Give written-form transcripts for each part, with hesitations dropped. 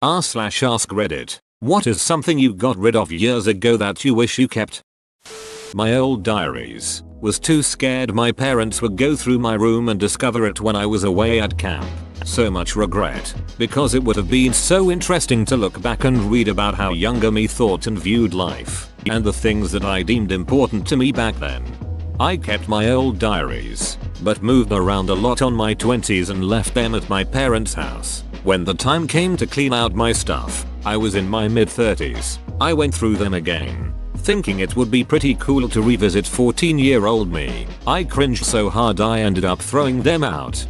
r/ask Reddit. What is something you got rid of years ago that you wish you kept? My old diaries. Was too scared my parents would go through my room and discover it when I was away at camp. So much regret, because it would have been so interesting to look back and read about how younger me thought and viewed life, and the things that I deemed important to me back then. I kept my old diaries, but moved around a lot on my 20s and left them at my parents' house. When the time came to clean out my stuff, I was in my mid-30s. I went through them again, thinking it would be pretty cool to revisit 14-year-old me. I cringed so hard I ended up throwing them out.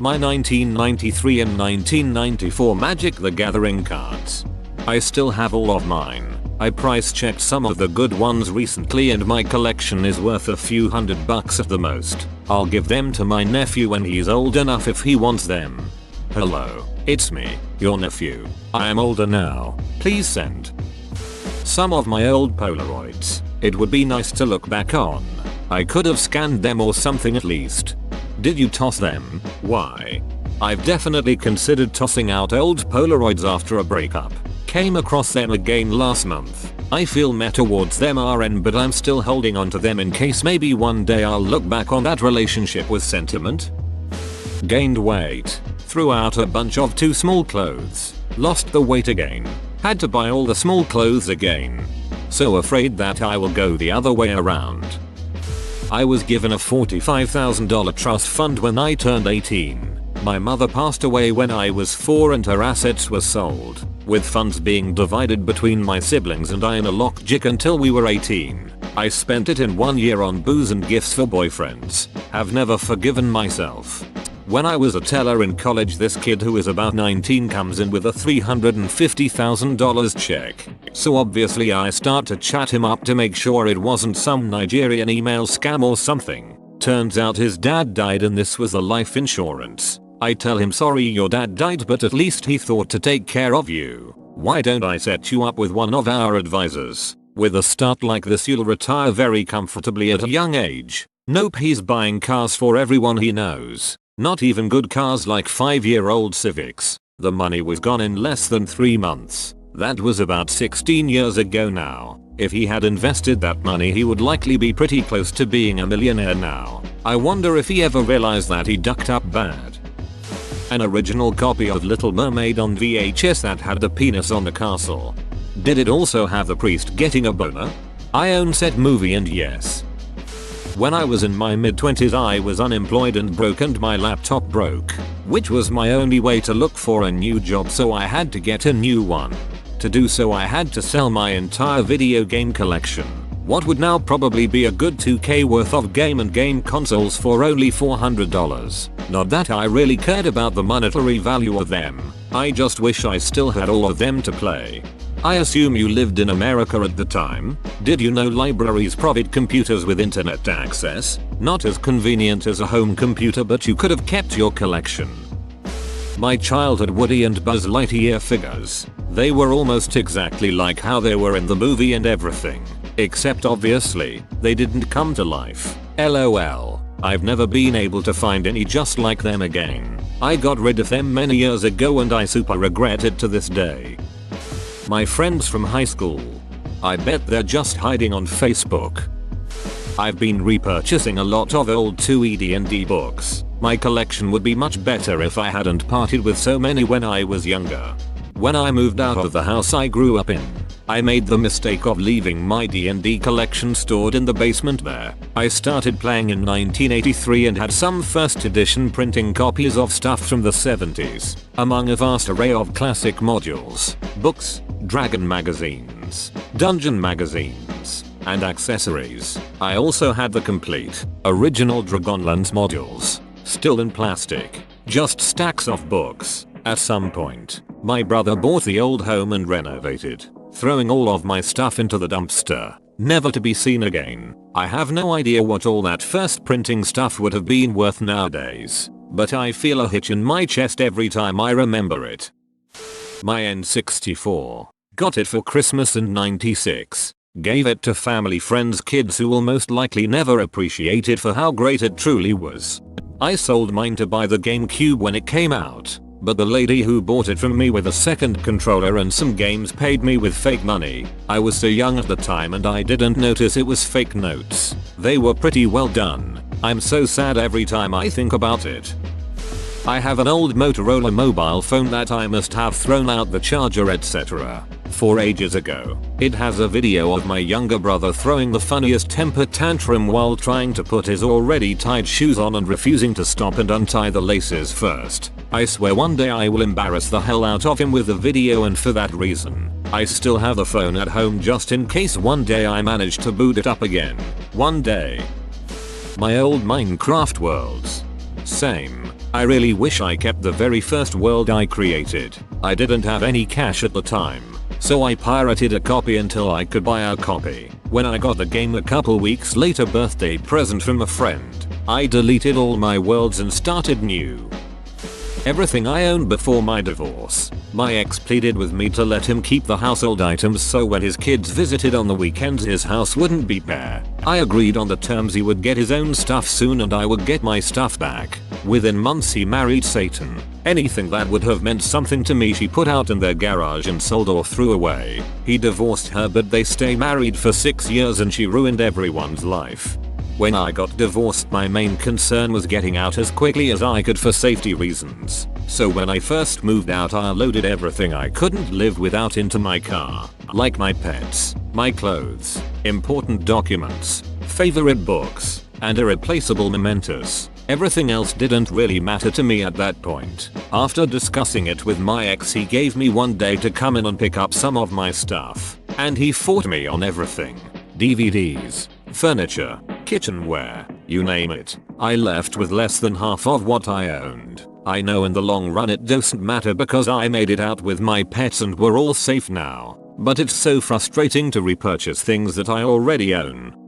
My 1993 and 1994 Magic the Gathering cards. I still have all of mine. I price checked some of the good ones recently and my collection is worth a few $100 at the most. I'll give them to my nephew when he's old enough if he wants them. Hello, it's me, your nephew. I am older now. Please send some of my old Polaroids. It would be nice to look back on. I could have scanned them or something at least. Did you toss them? Why? I've definitely considered tossing out old Polaroids after a breakup. Came across them again last month. I feel meh towards them RN, but I'm still holding on to them in case maybe one day I'll look back on that relationship with sentiment. Gained weight. Threw out a bunch of too small clothes. Lost the weight again. Had to buy all the small clothes again. So afraid that I will go the other way around. I was given a $45,000 trust fund when I turned 18. My mother passed away when I was 4 and her assets were sold, with funds being divided between my siblings and I in a lockjack until we were 18. I spent it in 1 year on booze and gifts for boyfriends. Have never forgiven myself. When I was a teller in college, this kid who is about 19 comes in with a $350,000 check. So obviously I start to chat him up to make sure it wasn't some Nigerian email scam or something. Turns out his dad died and this was the life insurance. I tell him, sorry your dad died, but at least he thought to take care of you. Why don't I set you up with one of our advisors? With a start like this you'll retire very comfortably at a young age. Nope, he's buying cars for everyone he knows. Not even good cars like 5-year-old Civics. The money was gone in less than 3 months. That was about 16 years ago now. If he had invested that money he would likely be pretty close to being a millionaire now. I wonder if he ever realized that he ducked up bad. An original copy of Little Mermaid on VHS that had the penis on the castle. Did it also have the priest getting a boner? I own said movie and yes. When I was in my mid-20s I was unemployed and broke and my laptop broke, which was my only way to look for a new job, so I had to get a new one. To do so I had to sell my entire video game collection. What would now probably be a good $2,000 worth of game consoles for only $400. Not that I really cared about the monetary value of them. I just wish I still had all of them to play. I assume you lived in America at the time. Did you know libraries provide computers with internet access? Not as convenient as a home computer, but you could have kept your collection. My childhood Woody and Buzz Lightyear figures. They were almost exactly like how they were in the movie and everything. Except obviously, they didn't come to life. LOL. I've never been able to find any just like them again. I got rid of them many years ago and I super regret it to this day. My friends from high school. I bet they're just hiding on Facebook. I've been repurchasing a lot of old 2E D&D books. My collection would be much better if I hadn't partied with so many when I was younger. When I moved out of the house I grew up in, I made the mistake of leaving my D&D collection stored in the basement there. I started playing in 1983 and had some first edition printing copies of stuff from the 70s, among a vast array of classic modules, books, dragon magazines, dungeon magazines, and accessories. I also had the complete, original Dragonlance modules, still in plastic, just stacks of books. At some point, my brother bought the old home and renovated, throwing all of my stuff into the dumpster, never to be seen again. I have no idea what all that first printing stuff would have been worth nowadays, but I feel a hitch in my chest every time I remember it. My N64. Got it for Christmas in '96. Gave it to family, friends, kids who will most likely never appreciate it for how great it truly was. I sold mine to buy the GameCube when it came out. but the lady who bought it from me with a second controller and some games paid me with fake money. I was so young at the time and I didn't notice it was fake notes. They were pretty well done. I'm so sad every time I think about it. I have an old Motorola mobile phone that I must have thrown out the charger etc. for ages ago. It has a video of my younger brother throwing the funniest temper tantrum while trying to put his already tied shoes on and refusing to stop and untie the laces first. I swear one day I will embarrass the hell out of him with the video, and for that reason, I still have the phone at home just in case one day I manage to boot it up again. One day. My old Minecraft worlds. Same. I really wish I kept the very first world I created. I didn't have any cash at the time, so I pirated a copy until I could buy a copy. When I got the game a couple weeks later, birthday present from a friend, I deleted all my worlds and started new. Everything I owned before my divorce. My ex pleaded with me to let him keep the household items so when his kids visited on the weekends his house wouldn't be bare. I agreed on the terms. He would get his own stuff soon and I would get my stuff back. Within months he married Satan. Anything that would have meant something to me she put out in their garage and sold or threw away. He divorced her, but they stay married for 6 years and she ruined everyone's life. When I got divorced, my main concern was getting out as quickly as I could for safety reasons. So when I first moved out, I loaded everything I couldn't live without into my car. Like my pets, my clothes, important documents, favorite books, and irreplaceable mementos. Everything else didn't really matter to me at that point. After discussing it with my ex, he gave me one day to come in and pick up some of my stuff. And he fought me on everything. DVDs, furniture, kitchenware, you name it. I left with less than half of what I owned. I know in the long run it doesn't matter because I made it out with my pets and we're all safe now. But it's so frustrating to repurchase things that I already own.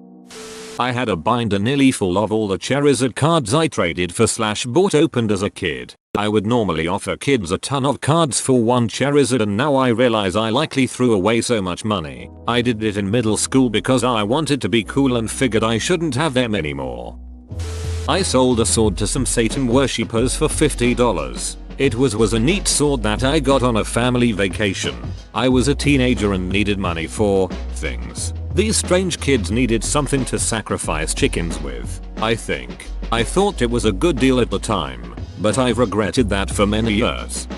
I had a binder nearly full of all the Charizard cards I traded for / bought opened as a kid. I would normally offer kids a ton of cards for one Charizard, and now I realize I likely threw away so much money. I did it in middle school because I wanted to be cool and figured I shouldn't have them anymore. I sold a sword to some Satan worshippers for $50. It was a neat sword that I got on a family vacation. I was a teenager and needed money for things. These strange kids needed something to sacrifice chickens with, I think. I thought it was a good deal at the time, but I've regretted that for many years.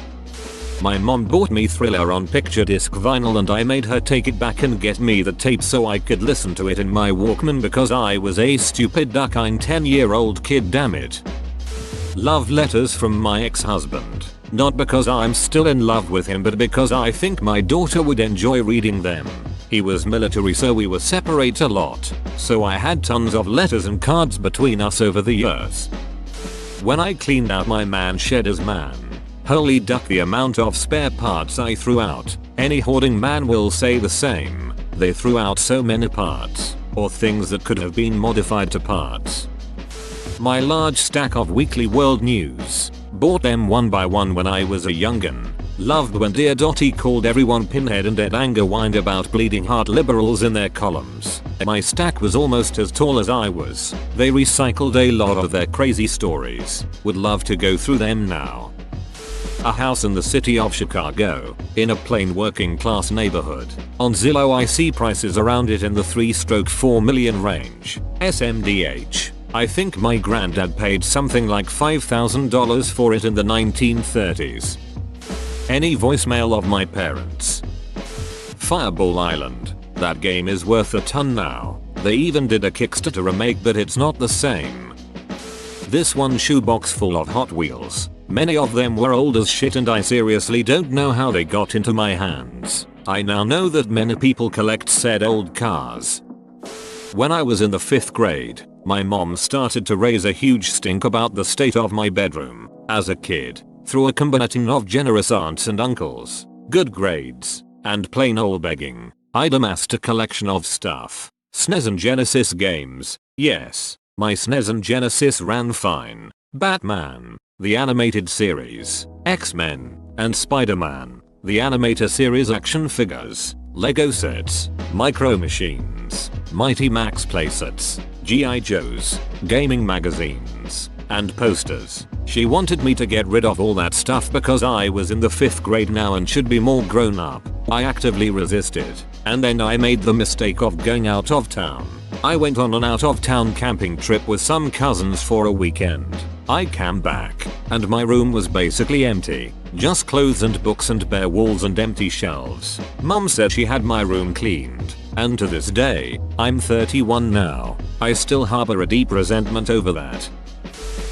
My mom bought me Thriller on picture disc vinyl and I made her take it back and get me the tape so I could listen to it in my Walkman because I was a stupid duck-eyed 10-year-old kid, damn it. Love letters from my ex-husband. Not because I'm still in love with him, but because I think my daughter would enjoy reading them. He was military, so we were separate a lot, so I had tons of letters and cards between us over the years. When I cleaned out my man shed as man, holy duck the amount of spare parts I threw out. Any hoarding man will say the same. They threw out so many parts, or things that could have been modified to parts. My large stack of weekly world news, bought them one by one when I was a youngin'. Loved when Dear Dottie called everyone pinhead and Ed Anger whined about bleeding heart liberals in their columns. My stack was almost as tall as I was. They recycled a lot of their crazy stories. Would love to go through them now. A house in the city of Chicago, in a plain working class neighborhood. On Zillow I see prices around it in the 3-4 million range. SMDH. I think my granddad paid something like $5,000 for it in the 1930s. Any voicemail of my parents. Fireball Island. That game is worth a ton now. They even did a Kickstarter remake, but it's not the same. This one shoebox full of Hot Wheels. Many of them were old as shit and I seriously don't know how they got into my hands. I now know that many people collect said old cars. When I was in the 5th grade, my mom started to raise a huge stink about the state of my bedroom. As a kid, through a combination of generous aunts and uncles, good grades, and plain old begging, I'd amassed a collection of stuff. SNES and Genesis games. Yes, my SNES and Genesis ran fine. Batman, the animated series, X-Men, and Spider-Man, the animator series action figures, Lego sets, Micro Machines, Mighty Max playsets, G.I. Joes, gaming magazines, and posters. She wanted me to get rid of all that stuff because I was in the 5th grade now and should be more grown up. I actively resisted, and then I made the mistake of going out of town. I went on an out of town camping trip with some cousins for a weekend. I came back, and my room was basically empty. Just clothes and books and bare walls and empty shelves. Mum said she had my room cleaned, and to this day, I'm 31 now, I still harbor a deep resentment over that.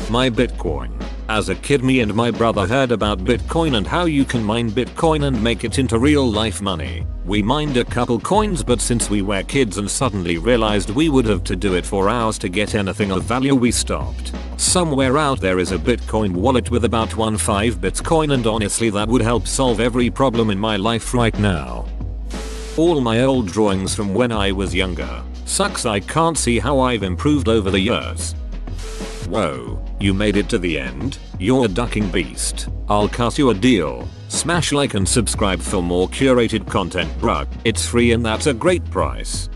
My Bitcoin. As a kid, me and my brother heard about Bitcoin and how you can mine Bitcoin and make it into real life money. We mined a couple coins, but since we were kids and suddenly realized we would have to do it for hours to get anything of value, we stopped. Somewhere out there is a Bitcoin wallet with about 15 Bitcoin, and honestly that would help solve every problem in my life right now. All my old drawings from when I was younger. Sucks I can't see how I've improved over the years. Whoa, you made it to the end? You're a ducking beast. I'll cut you a deal. Smash like and subscribe for more curated content, bruh. It's free and that's a great price.